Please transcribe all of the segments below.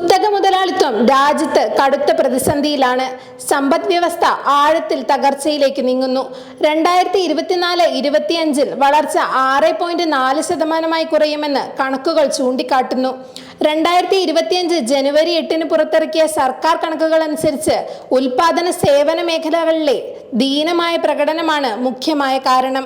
കുത്തക മുതലാളിത്തം രാജ്യത്ത് കടുത്ത പ്രതിസന്ധിയിലാണ്. സമ്പദ് വ്യവസ്ഥ ആഴത്തിൽ തകർച്ചയിലേക്ക് നീങ്ങുന്നു. 2024-25 വളർച്ച 6.4% കുറയുമെന്ന് കണക്കുകൾ ചൂണ്ടിക്കാട്ടുന്നു. 2025 ജനുവരി 8 പുറത്തിറക്കിയ സർക്കാർ കണക്കുകൾ അനുസരിച്ച് ഉൽപാദന സേവന മേഖലകളിലെ ദീനമായ പ്രകടനമാണ് മുഖ്യമായ കാരണം.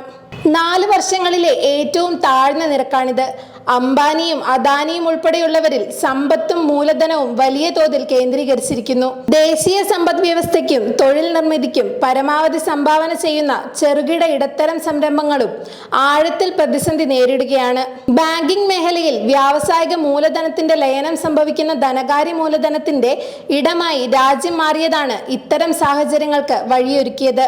4 വർഷങ്ങളിലെ ഏറ്റവും താഴ്ന്ന നിരക്കാണിത്. അംബാനിയും അദാനിയും ഉൾപ്പെടെയുള്ളവരിൽ സമ്പത്തും മൂലധനവും വലിയ തോതിൽ കേന്ദ്രീകരിച്ചിരിക്കുന്നു. ദേശീയ സമ്പദ് വ്യവസ്ഥയ്ക്കും തൊഴിൽ നിർമ്മിതിക്കും പരമാവധി സംഭാവന ചെയ്യുന്ന ചെറുകിട ഇടത്തരം സംരംഭങ്ങളും ആഴത്തിൽ പ്രതിസന്ധി നേരിടുകയാണ്. ബാങ്കിംഗ് മേഖലയിൽ വ്യാവസായിക മൂലധനത്തിന്റെ ലയനം സംഭവിക്കുന്ന ധനകാര്യ മൂലധനത്തിന്റെ ഇടമായി രാജ്യം മാറിയതാണ് ഇത്തരം സാഹചര്യങ്ങൾക്ക് വഴിയൊരുക്കിയത്.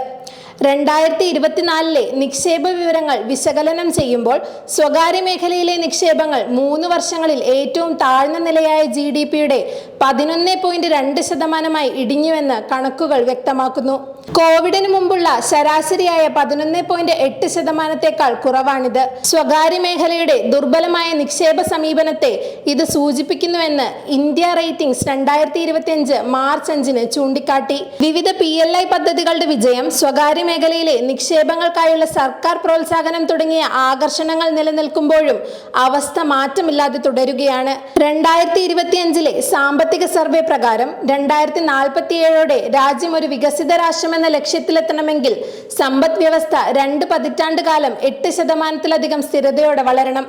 2024 നിക്ഷേപ വിവരങ്ങൾ വിശകലനം ചെയ്യുമ്പോൾ സ്വകാര്യ മേഖലയിലെ നിക്ഷേപങ്ങൾ 3 വർഷങ്ങളിൽ ഏറ്റവും താഴ്ന്ന നിലയായ GDP-യുടെ 11.2% ഇടിഞ്ഞുവെന്ന് കണക്കുകൾ വ്യക്തമാക്കുന്നു. കോവിഡിന് മുമ്പുള്ള ശരാശരിയായ 11.8% കുറവാണിത്. സ്വകാര്യ മേഖലയുടെ ദുർബലമായ നിക്ഷേപ സമീപനത്തെ ഇത് സൂചിപ്പിക്കുന്നുവെന്ന് ഇന്ത്യ റേറ്റിംഗ്സ് 2025 മാർച്ച് 5 ചൂണ്ടിക്കാട്ടി. വിവിധ PLI പദ്ധതികളുടെ വിജയം, സ്വകാര്യ മേഖലയിലെ നിക്ഷേപങ്ങൾക്കായുള്ള സർക്കാർ പ്രോത്സാഹനം തുടങ്ങിയ ആകർഷണങ്ങൾ നിലനിൽക്കുമ്പോഴും അവസ്ഥ മാറ്റമില്ലാതെ തുടരുകയാണ്. 2025 സാമ്പത്തിക സർവേ പ്രകാരം 2047 രാജ്യം ഒരു വികസിത രാഷ്ട്രമെന്ന ലക്ഷ്യത്തിലെത്തണമെങ്കിൽ സമ്പദ് വ്യവസ്ഥ 2 പതിറ്റാണ്ട് കാലം 8%-ലധികം സ്ഥിരതയോടെ വളരണം.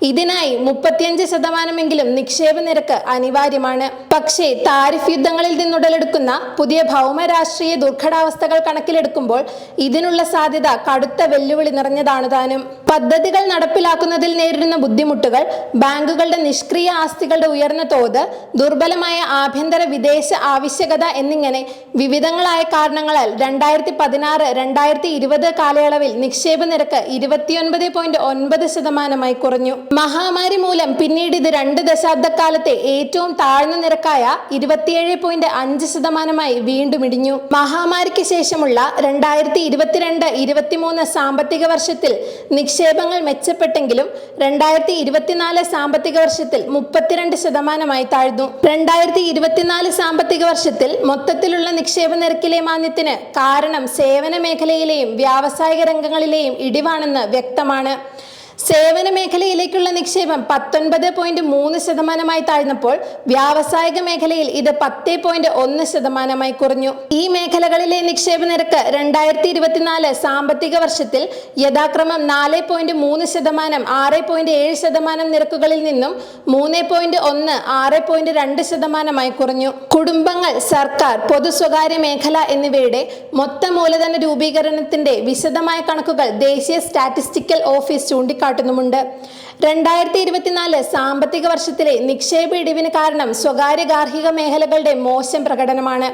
ഇതിനായി 35%-എങ്കിലും നിക്ഷേപ നിരക്ക് അനിവാര്യമാണ്. പക്ഷേ താരിഫ് യുദ്ധങ്ങളിൽ നിന്നുടലെടുക്കുന്ന പുതിയ ഭൗമരാഷ്ട്രീയ ദുർഘടാവസ്ഥകൾ കണക്കിലെടുക്കുമ്പോൾ ഇതിനുള്ള സാധ്യത കടുത്ത വെല്ലുവിളി നിറഞ്ഞതാണ് താനും. പദ്ധതികൾ നടപ്പിലാക്കുന്നതിൽ നേരിടുന്ന ബുദ്ധിമുട്ടുകൾ, ബാങ്കുകളുടെ നിഷ്ക്രിയ ആസ്തികളുടെ ഉയർന്ന തോത്, ദുർബലമായ ആഭ്യന്തര വിദേശ ആവശ്യകത എന്നിങ്ങനെ വിവിധങ്ങളായ കാരണങ്ങളാൽ 2016-2020 കാലയളവിൽ നിക്ഷേപ നിരക്ക് 29.9% കുറഞ്ഞു. മഹാമാരി മൂലം പിന്നീട് ഇത് 2 ദശാബ്ദക്കാലത്തെ ഏറ്റവും താഴ്ന്ന നിരക്കായ 27.5% വീണ്ടും ഇടിഞ്ഞു. മഹാമാരിക്ക് ശേഷമുള്ള 2022-23 സാമ്പത്തിക വർഷത്തിൽ നിക്ഷേപങ്ങൾ മെച്ചപ്പെട്ടെങ്കിലും 2024 സാമ്പത്തിക വർഷത്തിൽ 32% താഴ്ന്നു. 2024 സാമ്പത്തിക വർഷത്തിൽ മൊത്തത്തിലുള്ള നിക്ഷേപ നിരക്കിലെ മാന്ദ്യത്തിന് കാരണം സേവന മേഖലയിലെയും വ്യാവസായിക രംഗങ്ങളിലെയും ഇടിവാണെന്ന് വ്യക്തമാണ്. സേവന മേഖലയിലേക്കുള്ള നിക്ഷേപം 19.3% താഴ്ന്നപ്പോൾ വ്യാവസായിക മേഖലയിൽ ഇത് 10.1% കുറഞ്ഞു. ഈ മേഖലകളിലെ നിക്ഷേപ നിരക്ക് 2024 സാമ്പത്തിക വർഷത്തിൽ യഥാക്രമം 4.3%, 6.7% നിരക്കുകളിൽ നിന്നും 3.1, 6.2% കുറഞ്ഞു. കുടുംബങ്ങൾ, സർക്കാർ, പൊതു സ്വകാര്യ മേഖല എന്നിവയുടെ മൊത്ത മൂലധന രൂപീകരണത്തിന്റെ വിശദമായ കണക്കുകൾ ദേശീയ സ്റ്റാറ്റിസ്റ്റിക്കൽ ഓഫീസ് ചൂണ്ടിക്കാട്ടുന്നുമുണ്ട്. 2024 സാമ്പത്തിക വർഷത്തിലെ നിക്ഷേപ ഇടിവിന് കാരണം സ്വകാര്യ ഗാർഹിക മേഖലകളുടെ മോശം പ്രകടനമാണ്.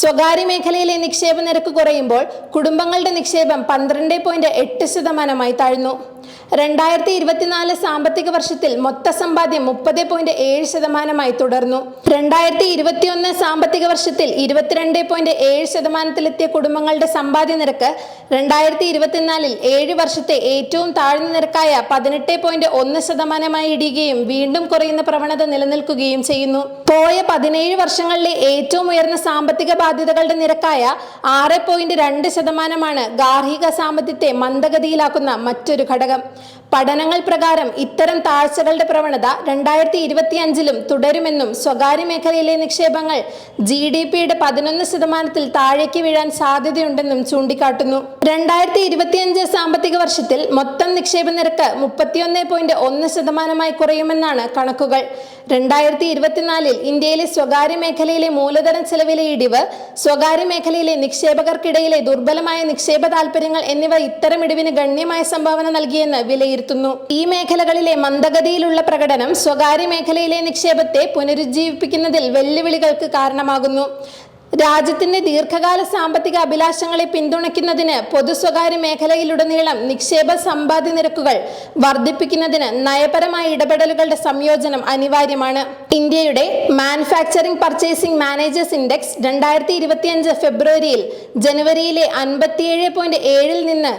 സ്വകാര്യ മേഖലയിലെ നിക്ഷേപ നിരക്ക് കുറയുമ്പോൾ കുടുംബങ്ങളുടെ നിക്ഷേപം 12.8% താഴ്ന്നു. 2024 സാമ്പത്തിക വർഷത്തിൽ മൊത്ത സമ്പാദ്യം 30.7% തുടർന്നു. 2021 സാമ്പത്തിക വർഷത്തിൽ 22.7%-ലെത്തിയ കുടുംബങ്ങളുടെ സമ്പാദ്യ നിരക്ക് 2024 7 വർഷത്തെ ഏറ്റവും താഴ്ന്ന നിരക്കായ 18.1% ഇടിയുകയും വീണ്ടും കുറയുന്ന പ്രവണത നിലനിൽക്കുകയും ചെയ്യുന്നു. പോയ 17 വർഷങ്ങളിലെ ഏറ്റവും ഉയർന്ന സാമ്പത്തിക ബാധ്യതകളുടെ നിരക്കായ 6.2% ഗാർഹിക സാമ്പത്തികത്തെ മന്ദഗതിയിലാക്കുന്ന മറ്റൊരു ഘടകം. പഠനങ്ങൾ പ്രകാരം ഇത്തരം താഴ്ചകളുടെ പ്രവണത 2025 തുടരുമെന്നും സ്വകാര്യ മേഖലയിലെ നിക്ഷേപങ്ങൾ GDP-യുടെ 11%-ൽ താഴേക്ക് വീഴാൻ സാധ്യതയുണ്ടെന്നും ചൂണ്ടിക്കാട്ടുന്നു. 2025 സാമ്പത്തിക വർഷത്തിൽ മൊത്തം നിക്ഷേപ നിരക്ക് 31.1% കുറയുമെന്നാണ് കണക്കുകൾ. 2024 ഇന്ത്യയിലെ സ്വകാര്യ മേഖലയിലെ മൂലധന ചെലവിലെ ഇടിവ്, സ്വകാര്യ മേഖലയിലെ നിക്ഷേപകർക്കിടയിലെ ദുർബലമായ നിക്ഷേപ താൽപര്യങ്ങൾ എന്നിവ ഇത്തരം ഇടിവിന് ഗണ്യമായ സംഭാവന നൽകിയെന്ന് വിലയിരുത്തുന്നു. ഈ മേഖലകളിലെ മന്ദഗതിയിലുള്ള പ്രകടനം സ്വകാര്യ മേഖലയിലെ നിക്ഷേപത്തെ പുനരുജ്ജീവിപ്പിക്കുന്നതിൽ വെല്ലുവിളികൾക്ക് കാരണമാകുന്നു. രാജ്യത്തിന്റെ ദീർഘകാല സാമ്പത്തിക അഭിലാഷങ്ങളെ പിന്തുണയ്ക്കുന്നതിന് പൊതു സ്വകാര്യ മേഖലയിലുടനീളം നിക്ഷേപ സമ്പാദ്യ നിരക്കുകൾ വർദ്ധിപ്പിക്കുന്നതിന് നയപരമായ ഇടപെടലുകളുടെ സംയോജനം അനിവാര്യമാണ്. ഇന്ത്യയുടെ മാനുഫാക്ചറിംഗ് പർച്ചേസിംഗ് മാനേജേഴ്സ് ഇൻഡെക്സ് 2025 ഫെബ്രുവരിയിൽ ജനുവരിയിലെ 57.7-ൽ നിന്ന്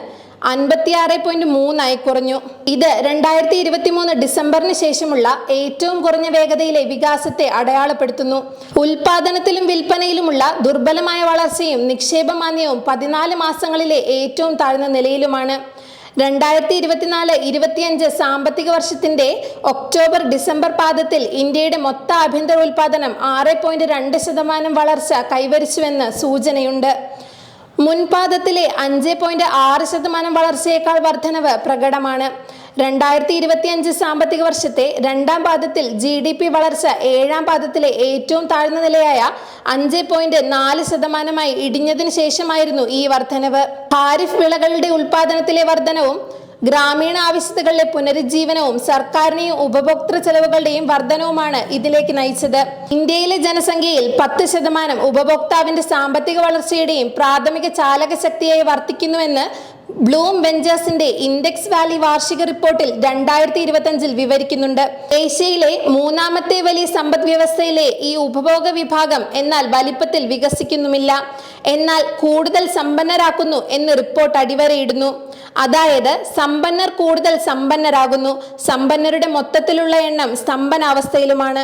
56.3 കുറഞ്ഞു. ഇത് 2023 ഡിസംബറിന് ശേഷമുള്ള ഏറ്റവും കുറഞ്ഞ വേഗതയിലെ വികാസത്തെ അടയാളപ്പെടുത്തുന്നു. ഉൽപാദനത്തിലും വിൽപ്പനയിലുമുള്ള ദുർബലമായ വളർച്ചയും നിക്ഷേപമാന്ദ്യവും 14 മാസങ്ങളിലെ ഏറ്റവും താഴ്ന്ന നിലയിലുമാണ്. 2024-25 സാമ്പത്തിക വർഷത്തിന്റെ ഒക്ടോബർ ഡിസംബർ പാദത്തിൽ ഇന്ത്യയുടെ മൊത്ത ആഭ്യന്തര ഉൽപാദനം 6.2% വളർച്ച കൈവരിച്ചുവെന്ന് സൂചനയുണ്ട്. മുൻപാദത്തിലെ 5.6% വളർച്ചയേക്കാൾ വർധനവ് പ്രകടമാണ്. 2025 സാമ്പത്തിക വർഷത്തെ രണ്ടാം പാദത്തിൽ GDP വളർച്ച ഏഴാം പാദത്തിലെ ഏറ്റവും താഴ്ന്ന നിലയായ 5.4% ഇടിഞ്ഞതിനു ശേഷമായിരുന്നു ഈ വർധനവ്. ഖാരിഫ് വിളകളുടെ ഉൽപാദനത്തിലെ വർധനവും ഗ്രാമീണ ആവശ്യകതകളുടെ പുനരുജ്ജീവനവും സർക്കാരിനെയും ഉപഭോക്തൃ ചെലവുകളുടെയും വർധനവുമാണ് ഇതിലേക്ക് നയിച്ചത്. ഇന്ത്യയിലെ ജനസംഖ്യയിൽ 10% ഉപഭോക്താവിന്റെ സാമ്പത്തിക വളർച്ചയുടെയും പ്രാഥമിക ചാലക ശക്തിയായി വർത്തിക്കുന്നുവെന്ന് ബ്ലൂം വെഞ്ചേഴ്സിന്റെ ഇൻഡെക്സ് വാലി വാർഷിക റിപ്പോർട്ടിൽ 2025 വിവരിക്കുന്നുണ്ട്. ഏഷ്യയിലെ മൂന്നാമത്തെ വലിയ സമ്പദ് വ്യവസ്ഥയിലെ ഈ ഉപഭോഗ വിഭാഗം എന്നാൽ വലിപ്പത്തിൽ വികസിക്കുന്നുമില്ല, എന്നാൽ കൂടുതൽ സമ്പന്നരാക്കുന്നു എന്ന് റിപ്പോർട്ട് അടിവരയിടുന്നു. അതായത് സമ്പന്നർ കൂടുതൽ സമ്പന്നരാകുന്നു, സമ്പന്നരുടെ മൊത്തത്തിലുള്ള എണ്ണം സ്തംഭനാവസ്ഥയിലുമാണ്.